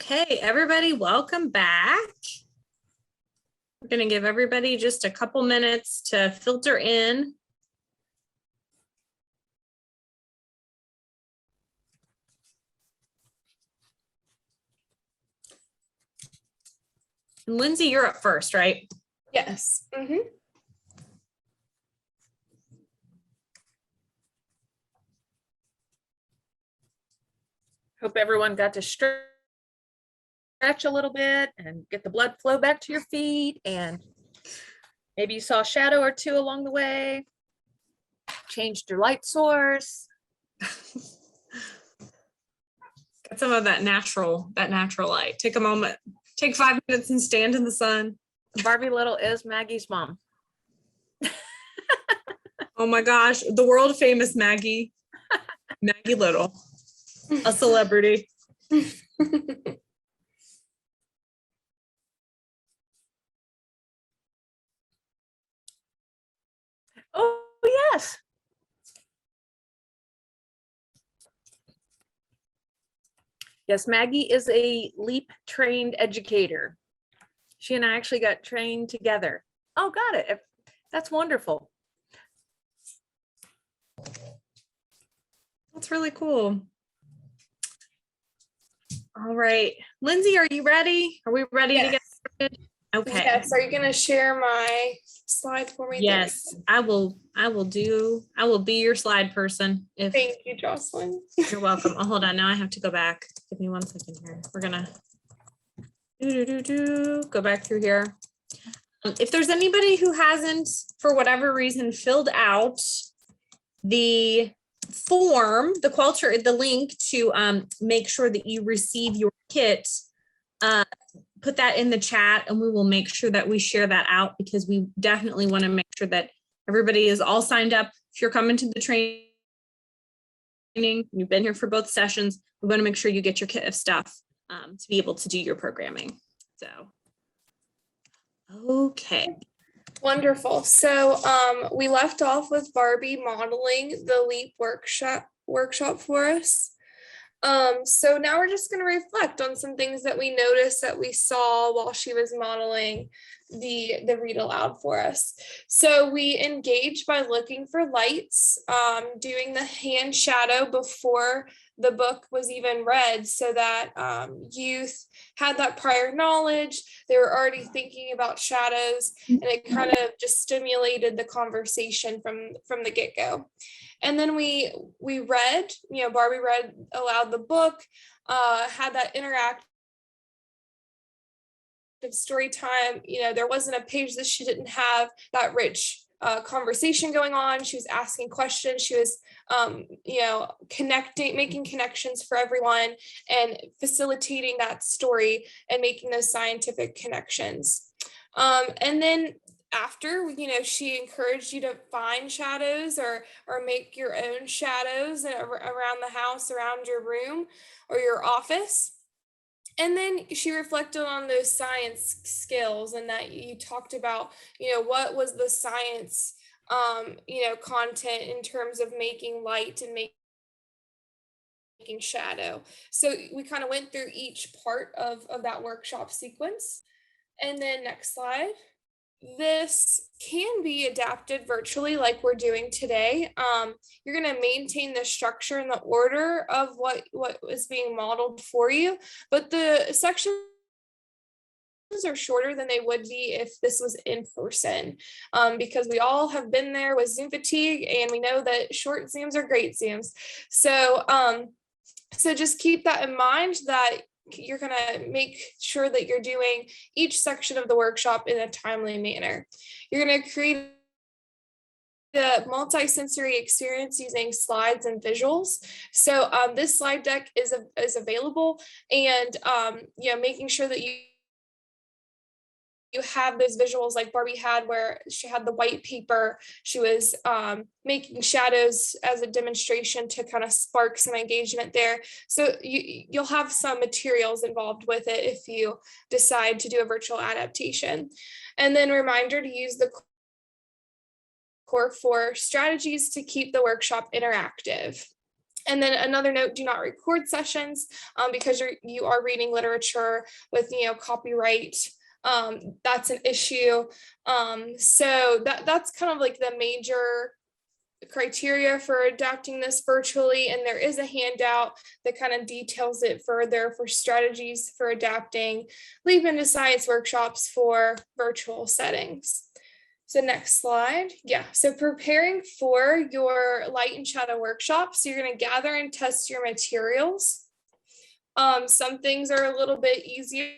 Okay, everybody, welcome back. We're going to give everybody just a couple minutes to filter in. And Lindsay, you're up first, right? Yes. Hope everyone got to stretch a little bit and get the blood flow back to your feet, and maybe you saw a shadow or two along the way, changed your light source. Get some of that natural light. Take a moment, take 5 minutes and stand in the sun. Barbie Little is Maggie's mom. Oh my gosh, the world famous Maggie Little, a celebrity. Oh, yes. Yes, Maggie is a LEAP trained educator. She and I actually got trained together. Oh, got it. That's wonderful. That's really cool. All right, Lindsay, are you ready? Are we ready to get started? Okay. Yes. Are you going to share my slide for me? Yes, I will be your slide person. Thank you, Jocelyn. You're welcome. Oh, hold on. Now I have to go back. Give me 1 second here. We're gonna go back through here. If there's anybody who hasn't, for whatever reason, filled out the form, the link to make sure that you receive your kit, put that in the chat and we will make sure that we share that out, because we definitely want to make sure that everybody is all signed up. If you're coming to the training, you've been here for both sessions, we want to make sure you get your kit of stuff to be able to do your programming. So, okay. Wonderful. So we left off with Barbie modeling the LEAP workshop for us. So now we're just going to reflect on some things that we noticed that we saw while she was modeling the read aloud for us. So we engaged by looking for lights, doing the hand shadow before the book was even read, so that youth had that prior knowledge. They were already thinking about shadows, and it kind of just stimulated the conversation from the get-go. And then we read, Barbie read aloud the book, had that interactive story time. There wasn't a page that she didn't have that rich conversation going on. She was asking questions. She was, making connections for everyone and facilitating that story and making those scientific connections. And then after, she encouraged you to find shadows or make your own shadows around the house, around your room or your office. And then she reflected on those science skills, and that you talked about, what was the science, content in terms of making light and making shadow. So we kind of went through each part of that workshop sequence. And then next slide. This can be adapted virtually like we're doing today. You're going to maintain the structure and the order of what is being modeled for you, but the sections are shorter than they would be if this was in person, because we all have been there with Zoom fatigue, and we know that short Zooms are great Zooms. So just keep that in mind, that you're going to make sure that you're doing each section of the workshop in a timely manner. You're going to create a multi-sensory experience using slides and visuals. So this slide deck is available, and making sure that you have those visuals like Barbie had, where she had the white paper. She was making shadows as a demonstration to kind of spark some engagement there. So you'll have some materials involved with it if you decide to do a virtual adaptation. And then reminder to use the core 4 strategies to keep the workshop interactive. And then another note, do not record sessions because you are reading literature with, copyright. That's an issue. So that's kind of like the major criteria for adapting this virtually. And there is a handout that kind of details it further for strategies for adapting Leap into Science workshops for virtual settings. So next slide. Yeah, so preparing for your light and shadow workshops, you're going to gather and test your materials. Some things are a little bit easier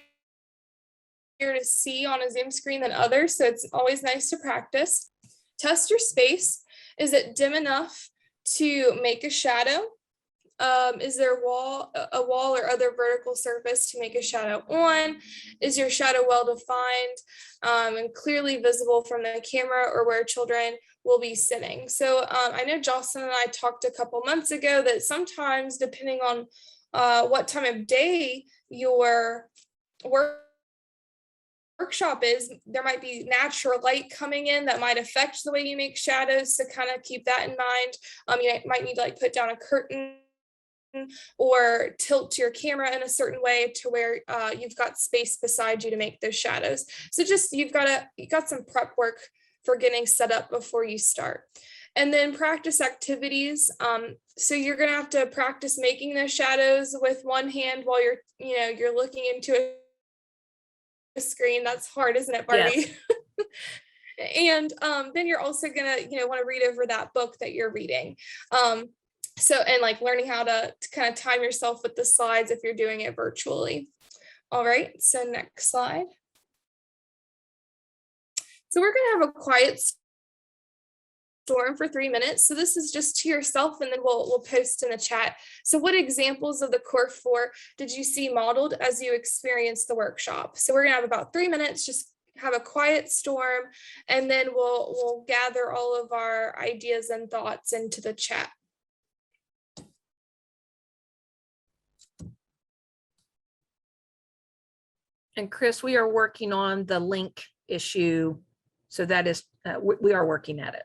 to see on a Zoom screen than others, so it's always nice to practice. Test your space. Is it dim enough to make a shadow? Is there a wall or other vertical surface to make a shadow on? Is your shadow well defined and clearly visible from the camera or where children will be sitting? So I know Jocelyn and I talked a couple months ago that sometimes, depending on what time of day your workshop is, there might be natural light coming in that might affect the way you make shadows. So kind of keep that in mind. You might need to like put down a curtain or tilt your camera in a certain way to where you've got space beside you to make those shadows. So just you got some prep work for getting set up before you start. And then practice activities. So you're gonna have to practice making those shadows with one hand while you're looking into a screen. That's hard, isn't it, Barbie? Yes. And then you're also gonna want to read over that book that you're reading. And like learning how to kind of time yourself with the slides if you're doing it virtually. All right, so next slide. So we're gonna have a quiet storm for 3 minutes. So this is just to yourself, and then we'll post in the chat. So what examples of the core 4 did you see modeled as you experienced the workshop? So we're gonna have about 3 minutes, just have a quiet storm, and then we'll gather all of our ideas and thoughts into the chat. And Chris, we are working on the link issue. So that is, we are working at it.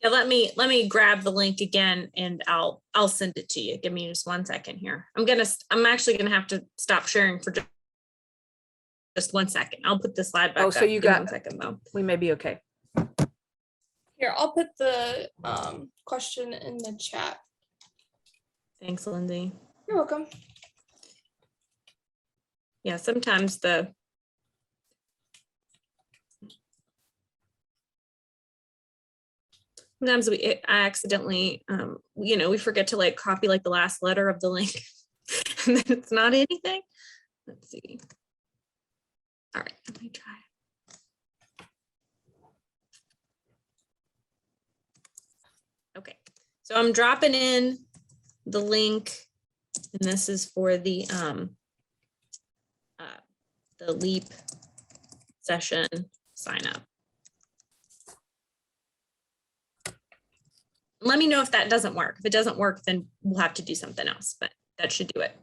Yeah, let me grab the link again and I'll send it to you. Give me just 1 second here. I'm actually gonna have to stop sharing for just 1 second. I'll put the slide back Oh, up. so you Give me got 1 second though. We may be okay. Here, I'll put the question in the chat. Thanks, Lindsay. You're welcome. Yeah, sometimes I accidentally, we forget to like copy like the last letter of the link and then it's not anything. Let's see. All right, let me try. Okay, so I'm dropping in the link, and this is for the LEAP session sign up. Let me know if that doesn't work. If it doesn't work, then we'll have to do something else, but that should do it.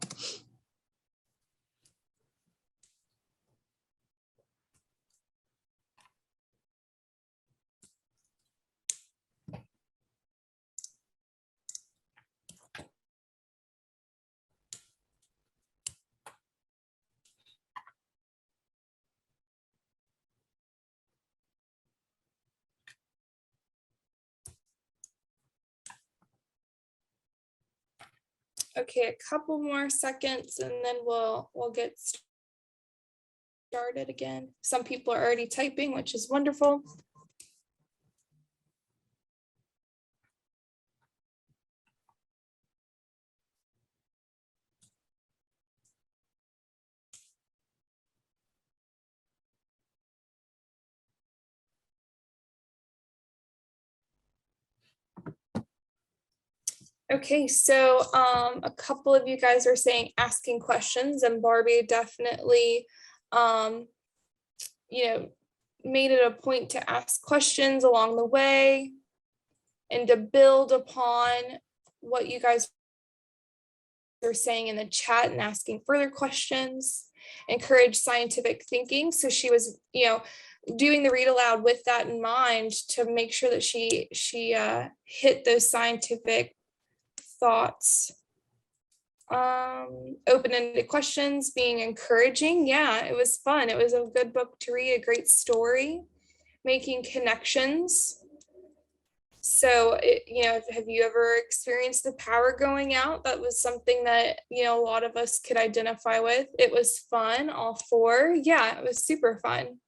Okay, a couple more seconds and then we'll get started again. Some people are already typing, which is wonderful. Okay, so a couple of you guys are saying asking questions, and Barbie definitely, made it a point to ask questions along the way and to build upon what you guys are saying in the chat and asking further questions, encourage scientific thinking. So she was, doing the read aloud with that in mind to make sure that she hit those scientific thoughts? Open-ended questions, being encouraging. Yeah, it was fun. It was a good book to read, a great story, making connections. So, have you ever experienced the power going out? That was something that, a lot of us could identify with. It was fun, all four. Yeah, it was super fun.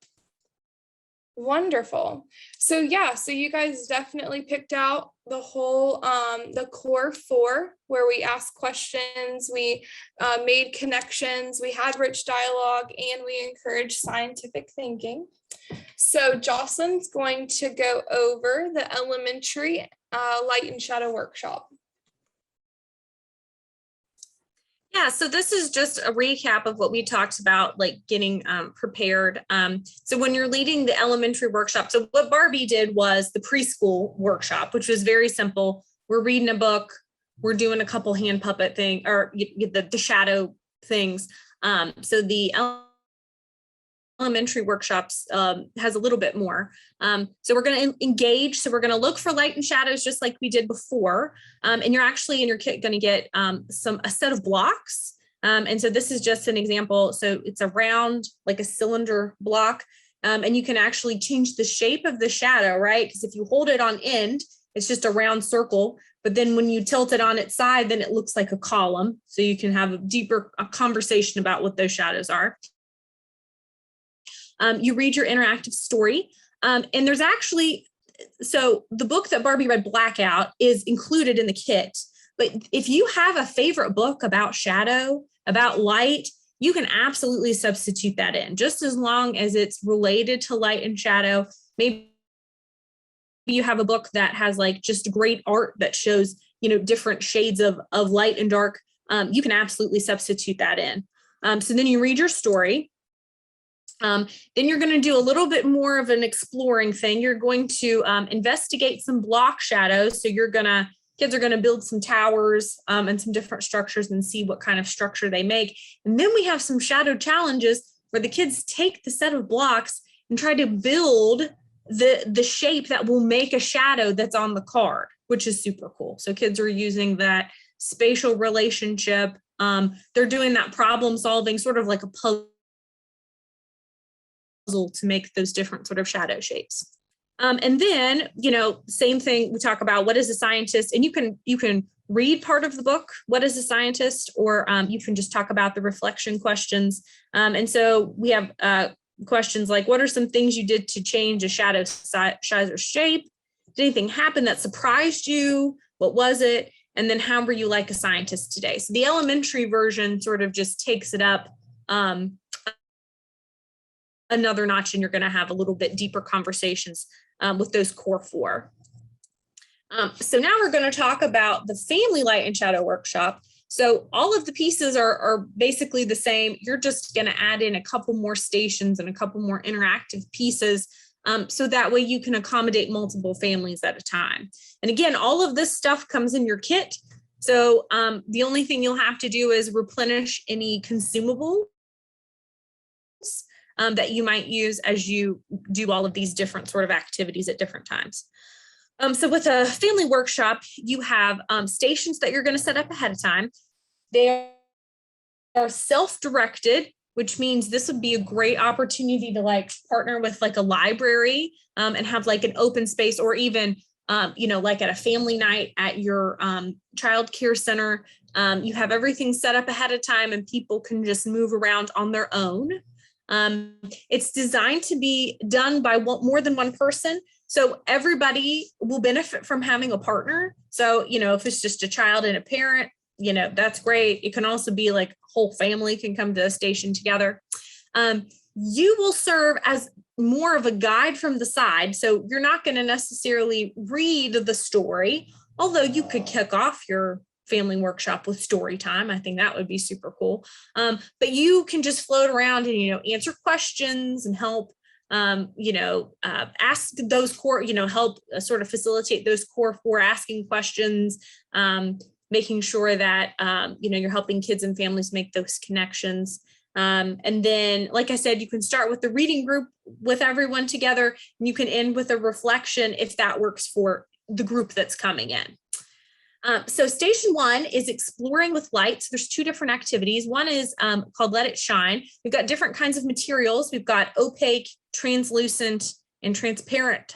Wonderful. So you guys definitely picked out the whole, the core four, where we asked questions, we made connections, we had rich dialogue, and we encouraged scientific thinking. So Jocelyn's going to go over the elementary light and shadow workshop. Yeah, so this is just a recap of what we talked about, like getting prepared. So when you're leading the elementary workshop, so what Barbie did was the preschool workshop, which was very simple. We're reading a book, we're doing a couple hand puppet thing, or the shadow things. So the elementary workshops has a little bit more. So we're going to engage. So we're going to look for light and shadows just like we did before. And you're actually in your kit going to get a set of blocks. And so this is just an example. So it's a round, like a cylinder block. And you can actually change the shape of the shadow, right? Because if you hold it on end, it's just a round circle. But then when you tilt it on its side, then it looks like a column. So you can have a deeper conversation about what those shadows are. You read your interactive story. And there's actually, so the book that Barbie read, Blackout, is included in the kit. But if you have a favorite book about shadow, about light, you can absolutely substitute that in, just as long as it's related to light and shadow. Maybe you have a book that has like just great art that shows, different shades of light and dark. You can absolutely substitute that in. So then you read your story. Then you're going to do a little bit more of an exploring thing. You're going to investigate some block shadows. So kids are going to build some towers and some different structures and see what kind of structure they make. And then we have some shadow challenges where the kids take the set of blocks and try to build the shape that will make a shadow that's on the card, which is super cool. So kids are using that spatial relationship. They're doing that problem solving, sort of like a puzzle to make those different sort of shadow shapes. And then, same thing, we talk about what is a scientist, and you can read part of the book, what is a scientist, or you can just talk about the reflection questions. And so we have questions like, what are some things you did to change a shadow size or shape? Did anything happen that surprised you? What was it? And then how were you like a scientist today? So the elementary version sort of just takes it up another notch, and you're going to have a little bit deeper conversations with those core four. So now we're going to talk about the family light and shadow workshop. So all of the pieces are basically the same. You're just going to add in a couple more stations and a couple more interactive pieces. So that way you can accommodate multiple families at a time. And again, all of this stuff comes in your kit. So the only thing you'll have to do is replenish any consumables that you might use as you do all of these different sort of activities at different times. So with a family workshop, you have stations that you're going to set up ahead of time. They are self-directed, which means this would be a great opportunity to like partner with like a library and have like an open space, or even, like at a family night at your child care center. You have everything set up ahead of time and people can just move around on their own. It's designed to be done by more than one person. So everybody will benefit from having a partner. So, if it's just a child and a parent, that's great. It can also be like whole family can come to a station together. You will serve as more of a guide from the side. So you're not going to necessarily read the story, although you could kick off your family workshop with story time. I think that would be super cool. But you can just float around and, answer questions and help, ask those core, help sort of facilitate those core four asking questions, making sure that, you're helping kids and families make those connections. And then, like I said, you can start with the reading group with everyone together, and you can end with a reflection if that works for the group that's coming in. So station 1 is exploring with light. So there's 2 different activities. One is called Let It Shine. We've got different kinds of materials. We've got opaque, translucent, and transparent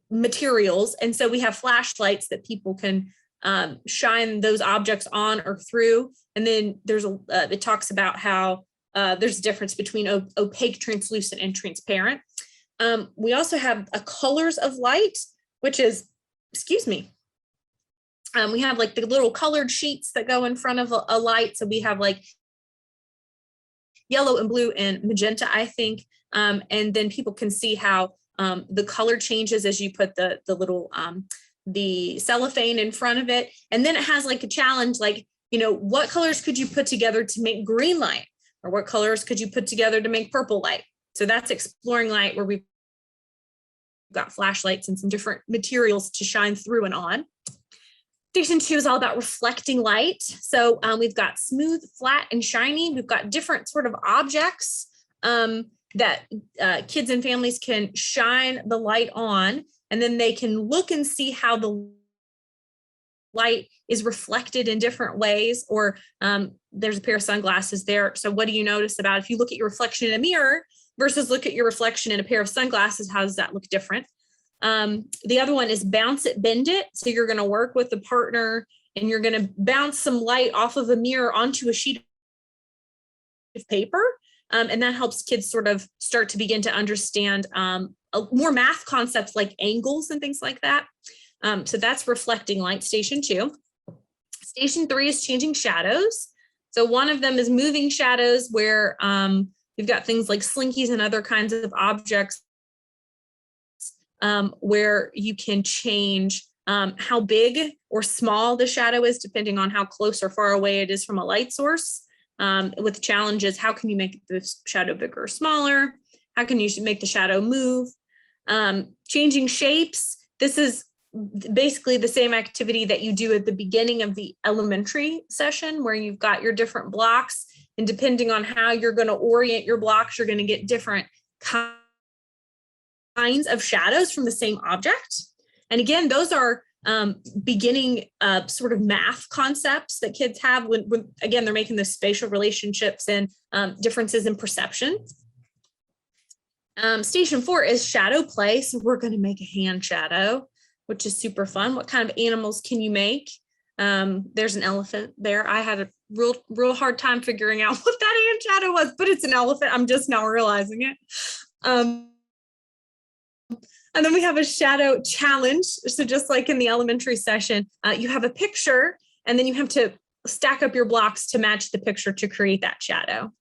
materials. And so we have flashlights that people can shine those objects on or through. And then there's it talks about how there's a difference between opaque, translucent, and transparent. We also have a colors of light, which is, excuse me. We have like the little colored sheets that go in front of a light. So we have like yellow and blue and magenta, I think. And then people can see how the color changes as you put the little, the cellophane in front of it. And then it has like a challenge, like, you know, what colors could you put together to make green light? Or what colors could you put together to make purple light? So that's exploring light, where we've got flashlights and some different materials to shine through and on. Station 2 is all about reflecting light. So we've got smooth, flat, and shiny. We've got different sort of objects that kids and families can shine the light on, and then they can look and see how the light is reflected in different ways. Or there's a pair of sunglasses there. So what do you notice about if you look at your reflection in a mirror versus look at your reflection in a pair of sunglasses? How does that look different? The other one is bounce it, bend it. So you're going to work with the partner and you're going to bounce some light off of a mirror onto a sheet of paper. And that helps kids sort of start to begin to understand more math concepts like angles and things like that. So that's reflecting light, station 2. Station 3 is changing shadows. So one of them is moving shadows, where we've got things like slinkies and other kinds of objects where you can change how big or small the shadow is, depending on how close or far away it is from a light source. With challenges, how can you make the shadow bigger or smaller? How can you make the shadow move? Changing shapes. This is basically the same activity that you do at the beginning of the elementary session, where you've got your different blocks, and depending on how you're going to orient your blocks, you're going to get different kinds of shadows from the same object. And again, those are beginning sort of math concepts that kids have when again, they're making the spatial relationships and differences in perception. Station 4 is shadow play. So we're going to make a hand shadow, which is super fun. What kind of animals can you make? There's an elephant there. I had a real hard time figuring out what that hand shadow was, but it's an elephant. I'm just now realizing it. And then we have a shadow challenge. So just like in the elementary session, you have a picture, and then you have to stack up your blocks to match the picture to create that shadow.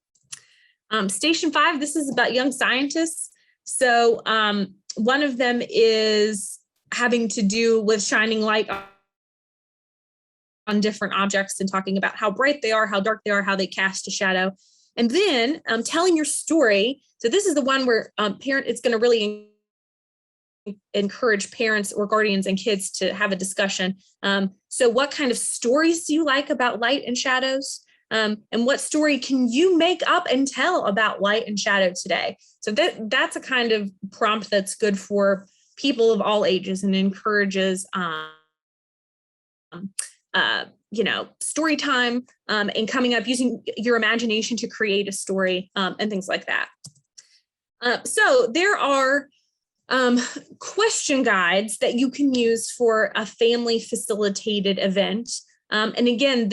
Station 5, this is about young scientists. So one of them is having to do with shining light on different objects and talking about how bright they are, how dark they are, how they cast a shadow. And then telling your story. So this is the one where it's going to really encourage parents or guardians and kids to have a discussion. So what kind of stories do you like about light and shadows? And what story can you make up and tell about light and shadow today? So that's a kind of prompt that's good for people of all ages and encourages story time and coming up using your imagination to create a story and things like that. So there are question guides that you can use for a family facilitated event. And again,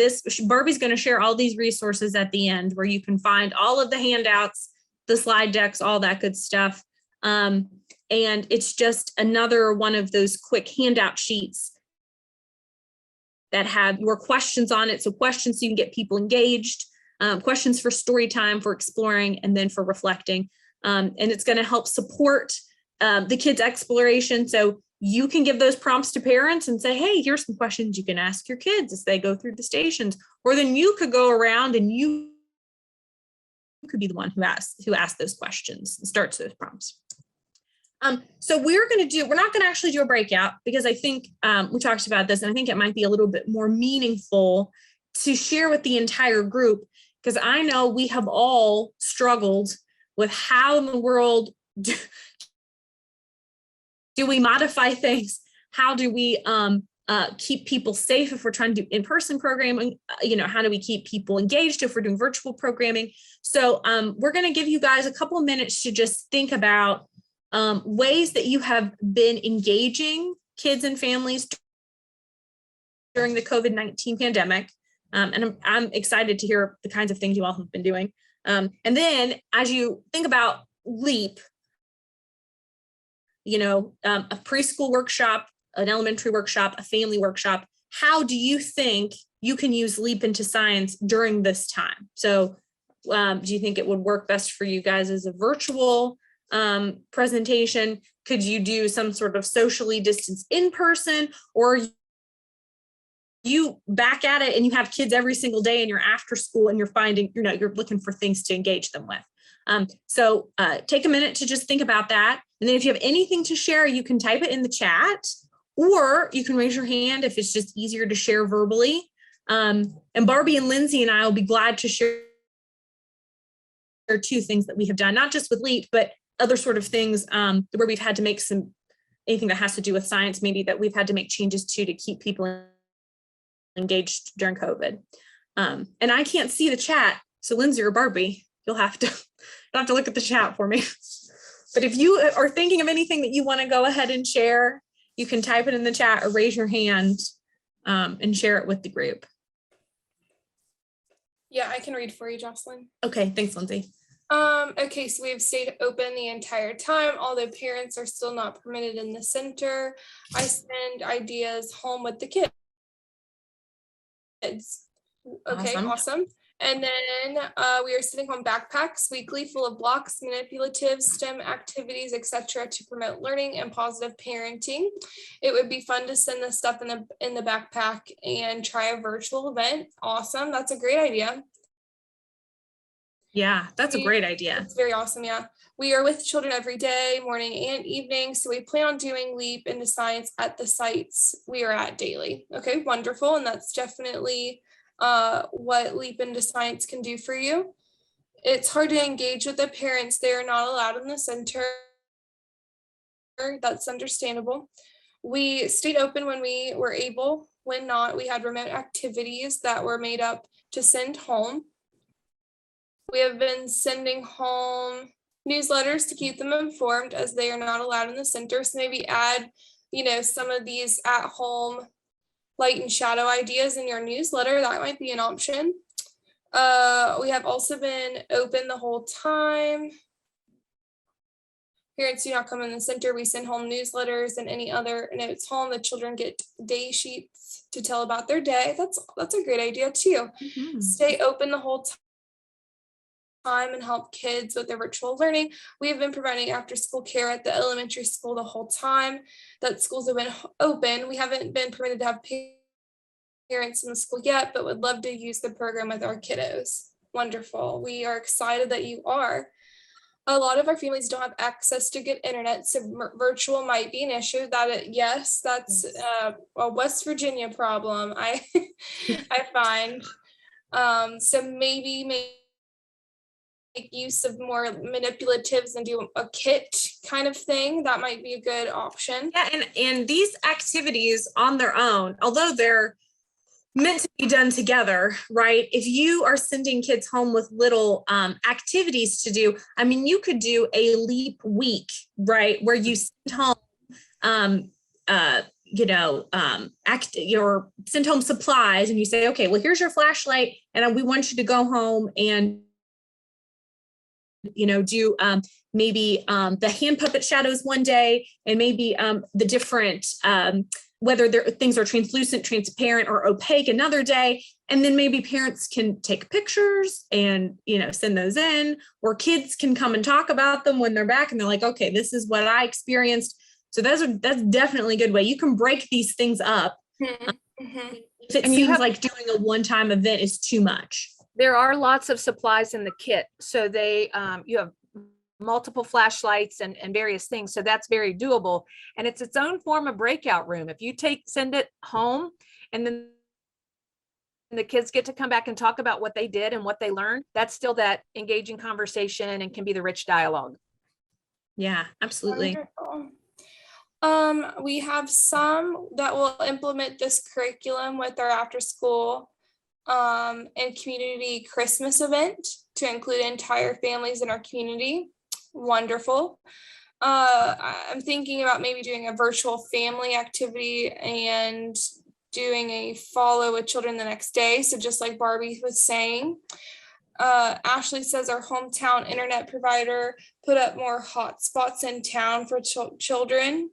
Barbie's going to share all these resources at the end, where you can find all of the handouts, the slide decks, all that good stuff. And it's just another one of those quick handout sheets that have your questions on it. So questions so you can get people engaged, questions for story time, for exploring, and then for reflecting. And it's going to help support the kids' exploration. So you can give those prompts to parents and say, hey, here's some questions you can ask your kids as they go through the stations. Or then you could go around and you could be the one who asks those questions and starts those prompts. So we're not going to actually do a breakout, because I think we talked about this, and I think it might be a little bit more meaningful to share with the entire group, because I know we have all struggled with how in the world do we modify things How do we keep people safe if we're trying to do in-person programming? How do we keep people engaged if we're doing virtual programming? So we're going to give you guys a couple of minutes to just think about ways that you have been engaging kids and families during the COVID-19 pandemic. And I'm excited to hear the kinds of things you all have been doing. And then as you think about LEAP, a preschool workshop, an elementary workshop, a family workshop, how do you think you can use LEAP into science during this time? So do you think it would work best for you guys as a virtual presentation? Could you do some sort of socially distanced in person, or you back at it and you have kids every single day and you're after school and you're finding, you're looking for things to engage them with? So take a minute to just think about that. And then if you have anything to share, you can type it in the chat, or you can raise your hand if it's just easier to share verbally. And Barbie and Lindsay and I will be glad to share 2 things that we have done, not just with LEAP, but other sort of things where we've had to make anything that has to do with science, maybe that we've had to make changes to keep people engaged during COVID. And I can't see the chat. So Lindsay or Barbie, you'll have to look at the chat for me. But if you are thinking of anything that you want to go ahead and share, you can type it in the chat or raise your hand and share it with the group. Yeah, I can read for you, Jocelyn. Okay, thanks, Lindsay. Okay, so we've stayed open the entire time, although parents are still not permitted in the center. I send ideas home with the kids. Okay, awesome. And then we are sending home backpacks weekly full of blocks, manipulative STEM activities, etc., to promote learning and positive parenting. It would be fun to send this stuff in the backpack and try a virtual event. Awesome. That's a great idea. Yeah, that's a great idea. It's very awesome. Yeah. We are with children every day, morning and evening. So we plan on doing LEAP into science at the sites we are at daily. Okay, wonderful. And that's definitely what LEAP into science can do for you. It's hard to engage with the parents. They are not allowed in the center. That's understandable. We stayed open when we were able. When not, we had remote activities that were made up to send home. We have been sending home newsletters to keep them informed, as they are not allowed in the center. So maybe add, some of these at home light and shadow ideas in your newsletter. That might be an option. We have also been open the whole time. Parents do not come in the center. We send home newsletters and any other notes home. The children get day sheets to tell about their day. That's a great idea too. Mm-hmm. Stay open the whole time and help kids with their virtual learning. We have been providing after school care at the elementary school the whole time that schools have been open. We haven't been permitted to have parents in the school yet, but would love to use the program with our kiddos. Wonderful. We are excited that you are. A lot of our families don't have access to good internet, so virtual might be an issue. That's a West Virginia problem, I find. So maybe make use of more manipulatives and do a kit kind of thing. That might be a good option. Yeah, and these activities on their own, although they're meant to be done together, right? If you are sending kids home with little activities to do, you could do a LEAP week, right? Where you send home, send home supplies, and you say, okay, well, here's your flashlight, and we want you to go home and do maybe the hand puppet shadows one day, and maybe the different whether things are translucent, transparent, or opaque another day. And then maybe parents can take pictures and, send those in, or kids can come and talk about them when they're back and they're like, okay, this is what I experienced. So that's definitely a good way. You can break these things up. Mm-hmm. If it seems like doing a one-time event is too much. There are lots of supplies in the kit. So you have multiple flashlights and various things. So that's very doable. And it's its own form of breakout room. If you send it home and then the kids get to come back and talk about what they did and what they learned, that's still that engaging conversation and can be the rich dialogue. Yeah, absolutely. Wonderful. We have some that will implement this curriculum with our after school and community Christmas event to include entire families in our community. Wonderful. I'm thinking about maybe doing a virtual family activity and doing a follow with children the next day. So just like Barbie was saying, Ashley says our hometown internet provider put up more hotspots in town for children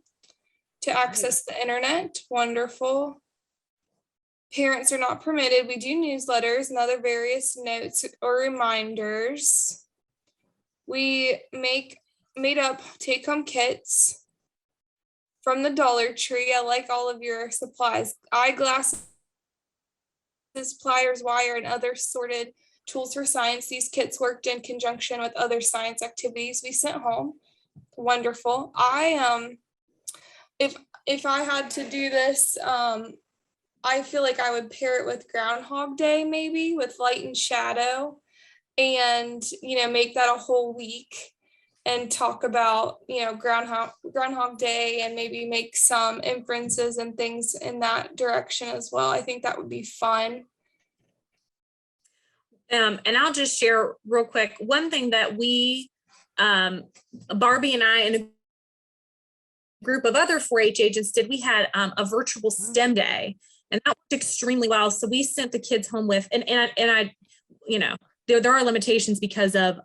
to access the internet. Wonderful. Parents are not permitted. We do newsletters and other various notes or reminders. We made up take-home kits from the Dollar Tree. I like all of your supplies. Eyeglasses, pliers, wire, and other sorted tools for science. These kits worked in conjunction with other science activities we sent home. Wonderful. If I had to do this, I feel like I would pair it with Groundhog Day, maybe with light and shadow, and make that a whole week and talk about Groundhog Day and maybe make some inferences and things in that direction as well. I think that would be fun. And I'll just share real quick, one thing that we, Barbie and I and a group of other 4-H agents did, we had a virtual STEM day, and that worked extremely well. So we sent the kids home with, and I, there are limitations because of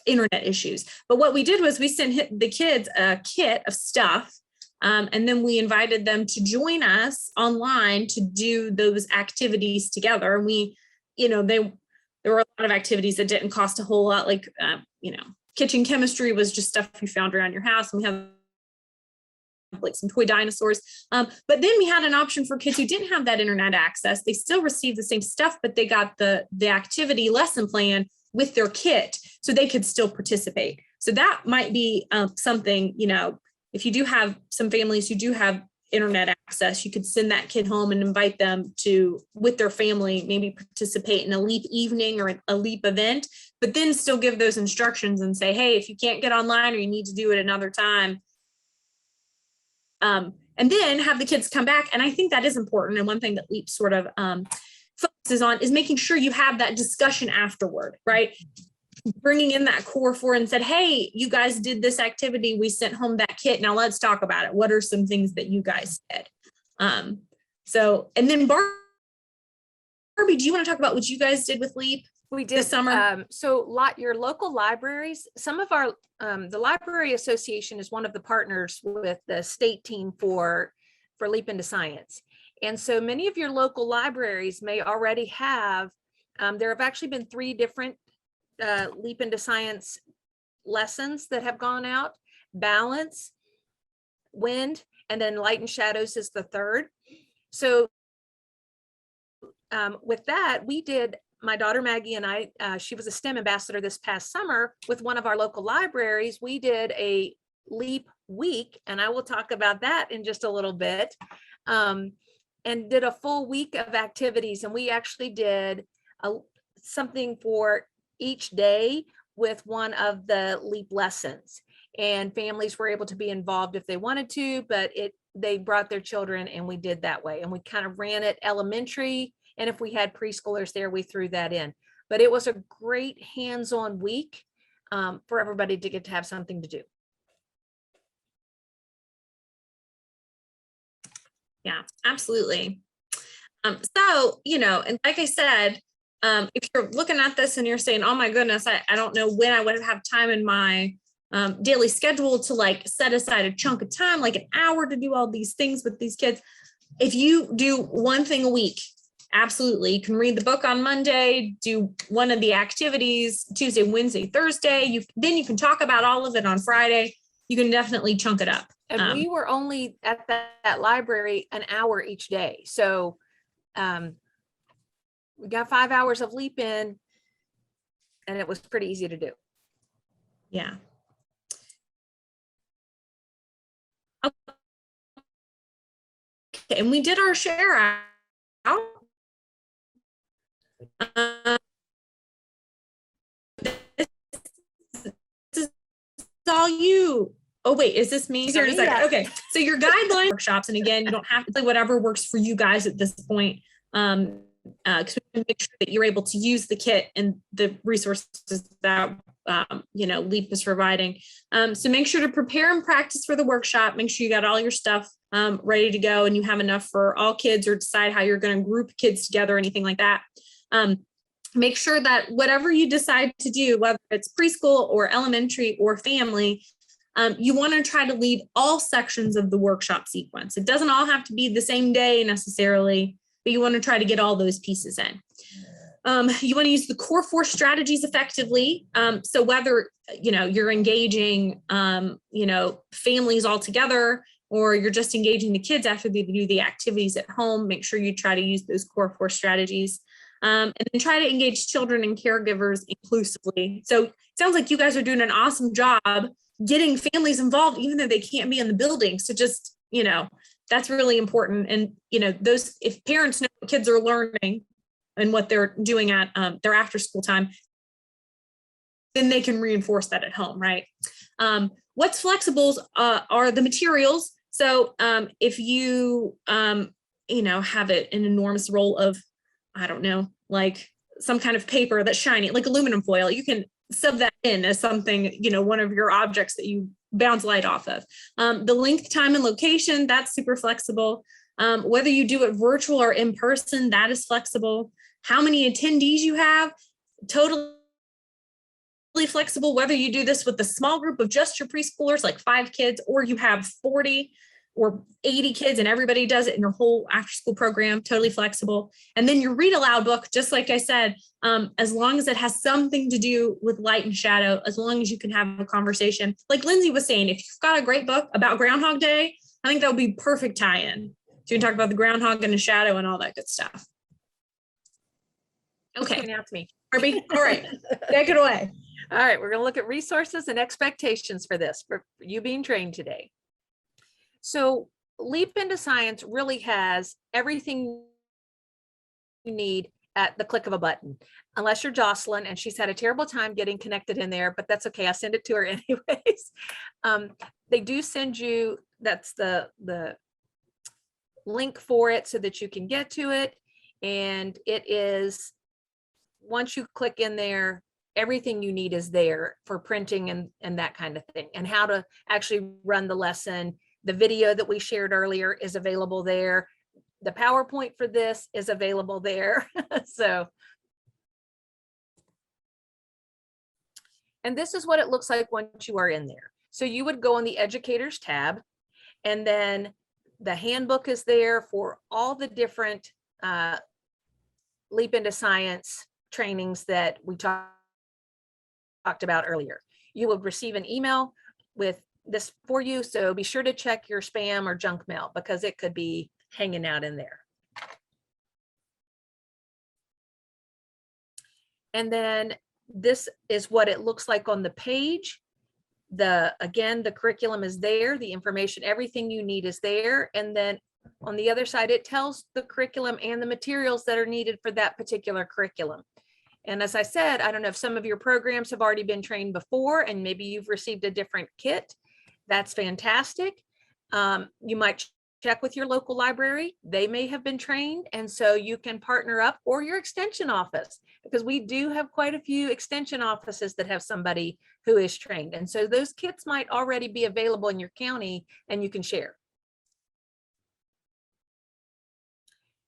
internet issues. But what we did was we sent the kids a kit of stuff, and then we invited them to join us online to do those activities together. And we, there were a lot of activities that didn't cost a whole lot, like, kitchen chemistry was just stuff you found around your house. And we have like some toy dinosaurs. But then we had an option for kids who didn't have that internet access. They still received the same stuff, but they got the activity lesson plan with their kit so they could still participate. So that might be something, if you do have some families who do have internet access, you could send that kid home and invite them to, with their family, maybe participate in a LEAP evening or a LEAP event, but then still give those instructions and say, hey, if you can't get online or you need to do it another time, and then have the kids come back. And I think that is important. And one thing that LEAP sort of focuses on is making sure you have that discussion afterward, right? Bringing in that core 4 and said, hey, you guys did this activity. We sent home that kit. Now let's talk about it. What are some things that you guys did? So, and then Barbie, do you want to talk about what you guys did with LEAP? We did this summer. Your local libraries, some of our, the Library Association is one of the partners with the state team for Leap into Science. And so many of your local libraries may already have, there have actually been 3 different Leap into Science lessons that have gone out: Balance, Wind, and then Light and Shadows is the 3rd. So with that, we did, my daughter Maggie and I, she was a STEM ambassador this past summer with one of our local libraries. We did a LEAP week, and I will talk about that in just a little bit, and did a full week of activities. And we actually did something for each day with one of the LEAP lessons, and families were able to be involved if they wanted to, but they brought their children, and we did that way. And we kind of ran it elementary, and if we had preschoolers there, we threw that in. But it was a great hands-on week for everybody to get to have something to do. Yeah, absolutely. So, and like I said, if you're looking at this and you're saying, oh my goodness, I don't know when I would have time in my daily schedule to like set aside a chunk of time, like an hour to do all these things with these kids. If you do one thing a week, absolutely. You can read the book on Monday, do one of the activities Tuesday, Wednesday, Thursday. Then you can talk about all of it on Friday. You can definitely chunk it up. And we were only at that library an hour each day. So we got 5 hours of LEAP in, and it was pretty easy to do. Yeah. Okay, and we did our share out. This is all you. Oh, wait, is this me? Here in a second. Yeah. Okay. So your guideline workshops, and again, you don't have to play whatever works for you guys at this point. 'Cause we can make sure that you're able to use the kit and the resources that LEAP is providing. So make sure to prepare and practice for the workshop. Make sure you got all your stuff ready to go and you have enough for all kids, or decide how you're going to group kids together, anything like that. Make sure that whatever you decide to do, whether it's preschool or elementary or family, you want to try to lead all sections of the workshop sequence. It doesn't all have to be the same day necessarily, but you want to try to get all those pieces in. You want to use the core 4 strategies effectively. So whether, you're engaging, families all together, or you're just engaging the kids after they do the activities at home, make sure you try to use those core 4 strategies. And then try to engage children and caregivers inclusively. So it sounds like you guys are doing an awesome job getting families involved, even though they can't be in the building. So just, that's really important. And, if parents know what kids are learning and what they're doing at their after school time, then they can reinforce that at home, right? What's flexibles are the materials. So if you, have an enormous roll of, I don't know, like some kind of paper that's shiny, like aluminum foil, you can sub that in as something, one of your objects that you bounce light off of. The length, time, and location, that's super flexible. Whether you do it virtual or in person, that is flexible. How many attendees you have, totally flexible. Whether you do this with a small group of just your preschoolers, like 5 kids, or you have 40 or 80 kids and everybody does it in your whole after school program, totally flexible. And then your read aloud book, just like I said, as long as it has something to do with light and shadow, as long as you can have a conversation. Like Lindsay was saying, if you've got a great book about Groundhog Day, I think that would be perfect tie-in. So you can talk about the groundhog and the shadow and all that good stuff. Okay. Announce me. Barbie, all right, take it away. All right, we're going to look at resources and expectations for this, for you being trained today. So Leap into Science really has everything you need at the click of a button, unless you're Jocelyn, and she's had a terrible time getting connected in there, but that's okay. I send it to her anyways. They do send you, that's the link for it so that you can get to it. And it is, once you click in there, everything you need is there for printing and that kind of thing, and how to actually run the lesson. The video that we shared earlier is available there. The PowerPoint for this is available there. And this is what it looks like once you are in there. So you would go on the Educators tab, and then the handbook is there for all the different Leap into Science trainings that we talked about earlier. You will receive an email with this for you, so be sure to check your spam or junk mail, because it could be hanging out in there. And then this is what it looks like on the page. Again, the curriculum is there, the information, everything you need is there. And then on the other side, it tells the curriculum and the materials that are needed for that particular curriculum. And as I said, I don't know if some of your programs have already been trained before, and maybe you've received a different kit. That's fantastic. You might check with your local library. They may have been trained, and so you can partner up, or your extension office, because we do have quite a few extension offices that have somebody who is trained. And so those kits might already be available in your county, and you can share.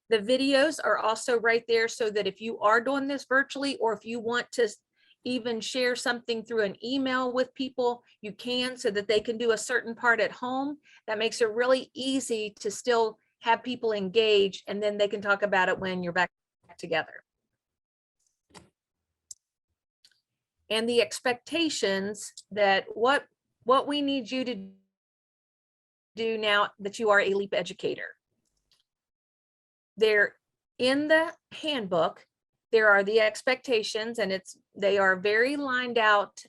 The videos are also right there, so that if you are doing this virtually, or if you want to even share something through an email with people, you can, so that they can do a certain part at home. That makes it really easy to still have people engaged, and then they can talk about it when you're back together. And the expectations that what we need you to do now that you are a LEAP educator. They're in the handbook. There are the expectations, and they are very lined out.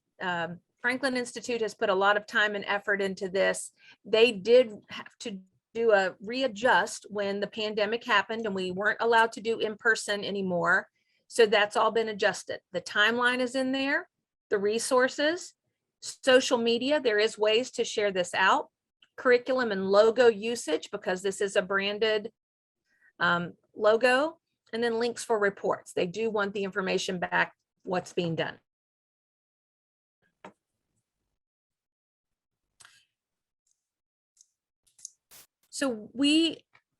Franklin Institute has put a lot of time and effort into this. They did have to do a readjust when the pandemic happened and we weren't allowed to do in person anymore. So that's all been adjusted. The timeline is in there, the resources, Social media, there is ways to share this out. Curriculum and logo usage, because this is a branded logo, and then links for reports. They do want the information back, what's being done. So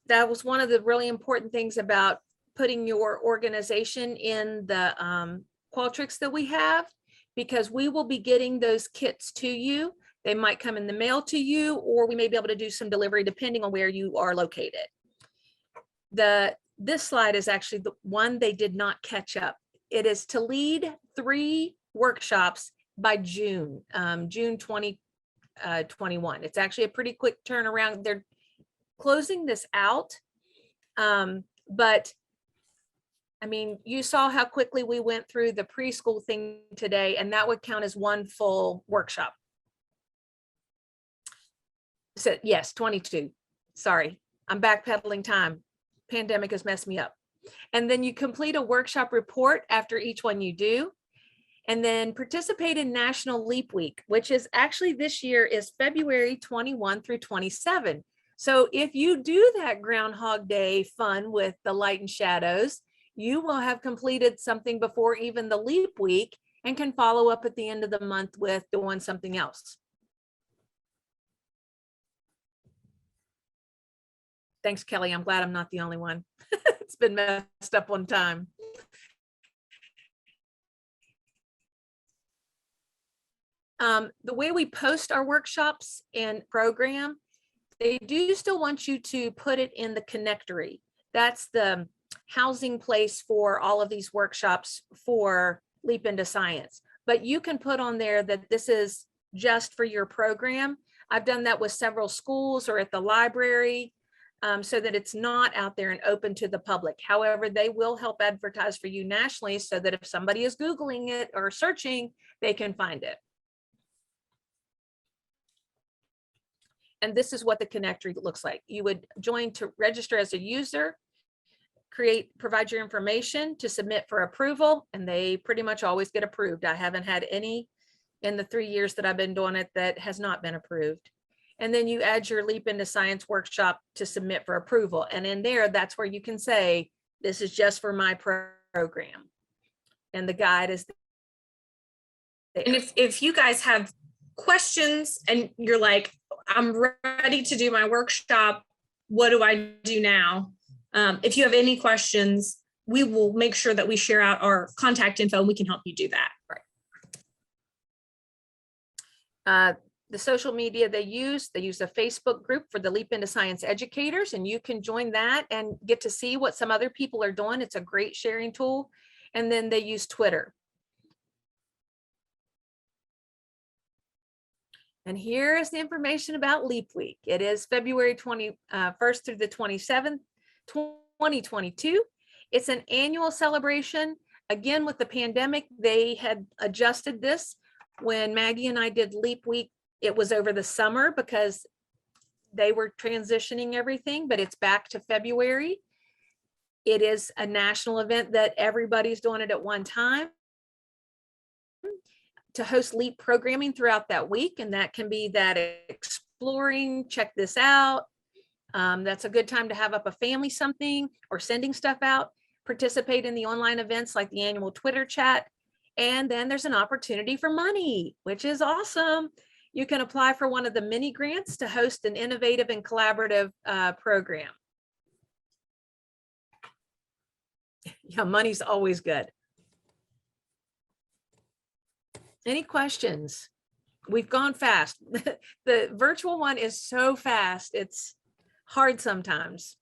that was one of the really important things about putting your organization in the Qualtrics that we have, because we will be getting those kits to you. They might come in the mail to you, or we may be able to do some delivery depending on where you are located. This slide is actually the one they did not catch up. It is to lead 3 workshops by June 2021. It's actually a pretty quick turnaround. They're closing this out. But I mean, you saw how quickly we went through the preschool thing today, and that would count as 1 full workshop. So yes, 22. Sorry, I'm backpedaling time. Pandemic has messed me up. And then you complete a workshop report after each one you do. And then participate in National Leap Week, which is actually this year is February 21 through 27. So if you do that Groundhog Day fun with the light and shadows, you will have completed something before even the leap week and can follow up at the end of the month with doing something else. Thanks, Kelly. I'm glad I'm not the only one. It's been messed up one time. The way we post our workshops and program, they do still want you to put it in the connectory. That's the housing place for all of these workshops for Leap into Science. But you can put on there that this is just for your program. I've done that with several schools or at the library, so that it's not out there and open to the public. However, they will help advertise for you nationally so that if somebody is Googling it or searching, they can find it. And this is what the connectory looks like. You would join to register as a user, provide your information to submit for approval, and they pretty much always get approved. I haven't had any in the 3 years that I've been doing it that has not been approved. And then you add your Leap into Science workshop to submit for approval. And in there, that's where you can say, this is just for my program. And the guide is there. And if you guys have questions and you're like, I'm ready to do my workshop, what do I do now? If you have any questions, we will make sure that we share out our contact info and we can help you do that. Right. The social media they use a Facebook group for the Leap into Science educators, and you can join that and get to see what some other people are doing. It's a great sharing tool. And then they use Twitter. And here is the information about Leap Week. It is February 21st through the 27th, 2022. It's an annual celebration. Again, with the pandemic, they had adjusted this. When Maggie and I did Leap Week, it was over the summer because they were transitioning everything, but it's back to February. It is a national event that everybody's doing it at one time to host Leap programming throughout that week. And that can be that exploring, check this out. That's a good time to have up a family something or sending stuff out, participate in the online events like the annual Twitter chat. And then there's an opportunity for money, which is awesome. You can apply for one of the mini grants to host an innovative and collaborative program. Yeah, money's always good. Any questions? We've gone fast. The virtual one is so fast. It's hard sometimes.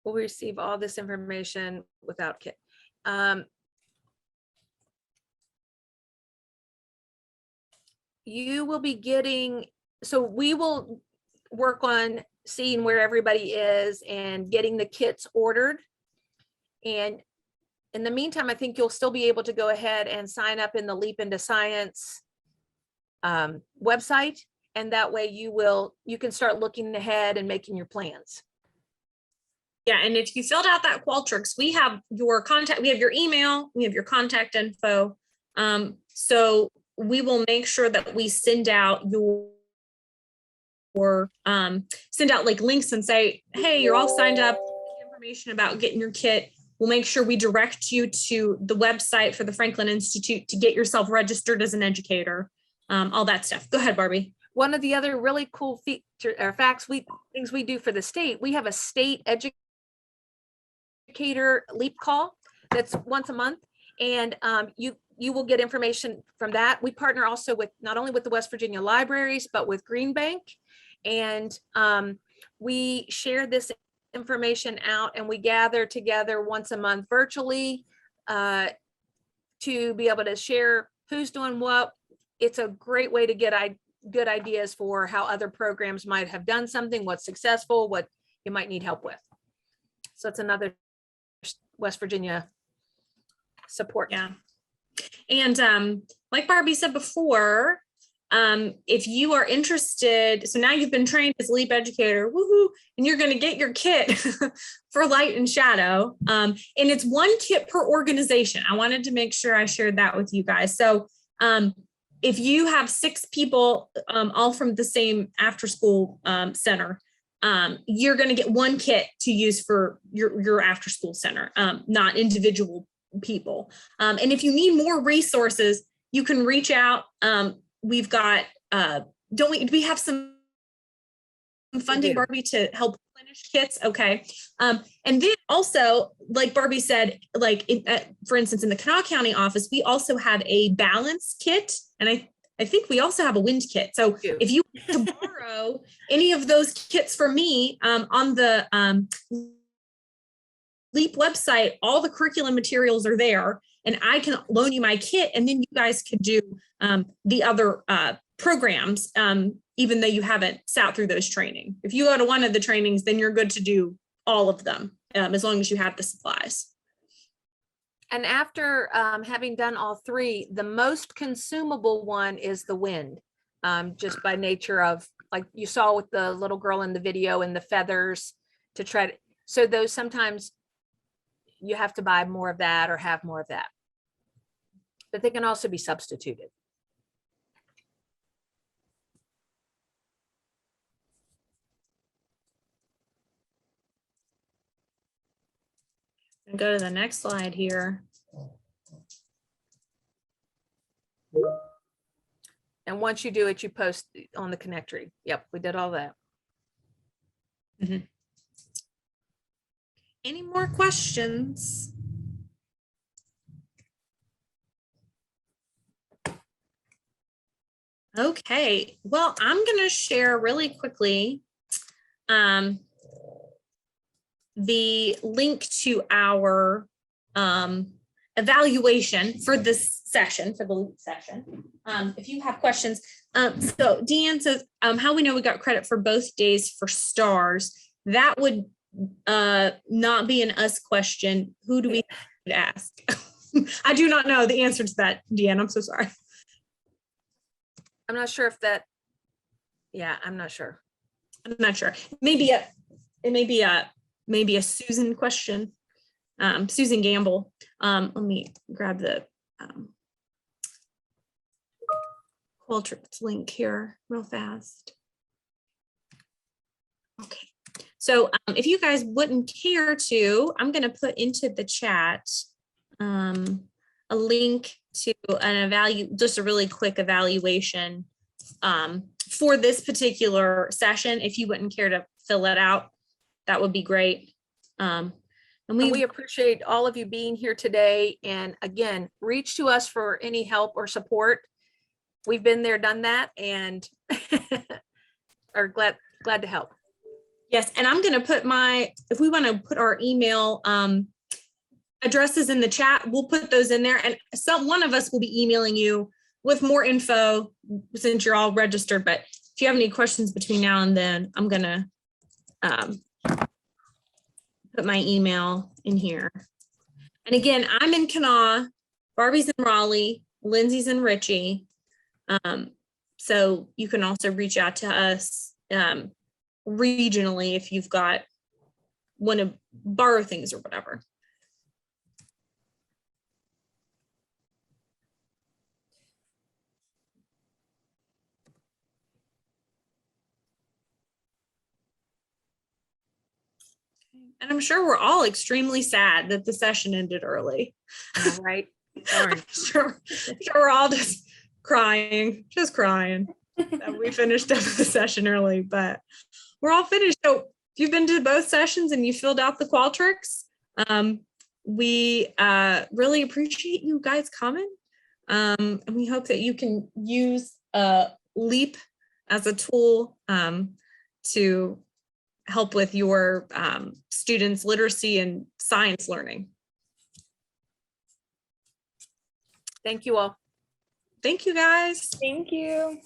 We'll receive all this information without kit. You will be getting, so we will work on seeing where everybody is and getting the kits ordered. And in the meantime, I think you'll still be able to go ahead and sign up in the Leap into Science website And that way you can start looking ahead and making your plans. Yeah, and if you filled out that Qualtrics, we have your contact, we have your email, we have your contact info. So we will make sure that we send out send out like links and say, hey, you're all signed up, information about getting your kit. We'll make sure we direct you to the website for the Franklin Institute to get yourself registered as an educator, all that stuff. Go ahead, Barbie. One of the other really cool things we do for the state, we have a state educator leap call that's once a month, and you will get information from that. We partner also with not only with the West Virginia libraries, but with Green Bank, and we share this information out, and we gather together once a month virtually to be able to share who's doing what. It's a great way to get good ideas for how other programs might have done something, what's successful, what you might need help with. So it's another West Virginia support. Yeah. And like Barbie said before, if you are interested, so now you've been trained as a LEAP educator, woohoo, and you're going to get your kit for light and shadow. And it's 1 kit per organization. I wanted to make sure I shared that with you guys. So if you have 6 people, all from the same after school center, you're going to get 1 kit to use for your after school center, not individual people. And if you need more resources, you can reach out. We've got, do we have some funding, Barbie, to help replenish kits? Okay. And then also, like Barbie said, like for instance, in the Kanawha County office, we also have a balance kit. And I think we also have a wind kit. So if you want to borrow any of those kits from me, on the LEAP website, all the curriculum materials are there, and I can loan you my kit, and then you guys could do the other programs, even though you haven't sat through those training. If you go to one of the trainings, then you're good to do all of them, as long as you have the supplies. And after having done all 3, the most consumable one is the wind, just by nature of, like you saw with the little girl in the video, and the feathers to try to, so those sometimes you have to buy more of that or have more of that, but they can also be substituted. And go to the next slide here. And once you do it, you post on the connectory. Yep, we did all that. Mm-hmm. Any more questions? Okay, well, I'm going to share really quickly the link to our evaluation for this session, for the LEAP session. If you have questions. So Deanne says, how we know we got credit for both days for stars? That would not be an us question. Who do we ask? I do not know the answer to that, Deanne. I'm so sorry. I'm not sure if that, yeah, I'm not sure. I'm not sure. Maybe it may be a Susan question. Susan Gamble. Let me grab the Qualtrics link here real fast. Okay. So if you guys wouldn't care to, I'm going to put into the chat a link to just a really quick evaluation for this particular session. If you wouldn't care to fill it out, that would be great. And we appreciate all of you being here today. And again, reach to us for any help or support. We've been there, done that, and are glad to help. Yes, and I'm going to put if we want to put our email addresses in the chat, we'll put those in there, and one of us will be emailing you with more info since you're all registered. But if you have any questions between now and then, I'm going to put my email in here. And again, I'm in Kanawha, Barbie's in Raleigh, Lindsay's in Ritchie. So you can also reach out to us regionally if you've want to borrow things or whatever. And I'm sure we're all extremely sad that the session ended early. All right. Darn. Sure, we're all just crying that we finished up the session early, but we're all finished. So if you've been to both sessions and you filled out the Qualtrics, we really appreciate you guys coming. And we hope that you can use LEAP as a tool to help with your students' literacy and science learning. Thank you all. Thank you, guys. Thank you.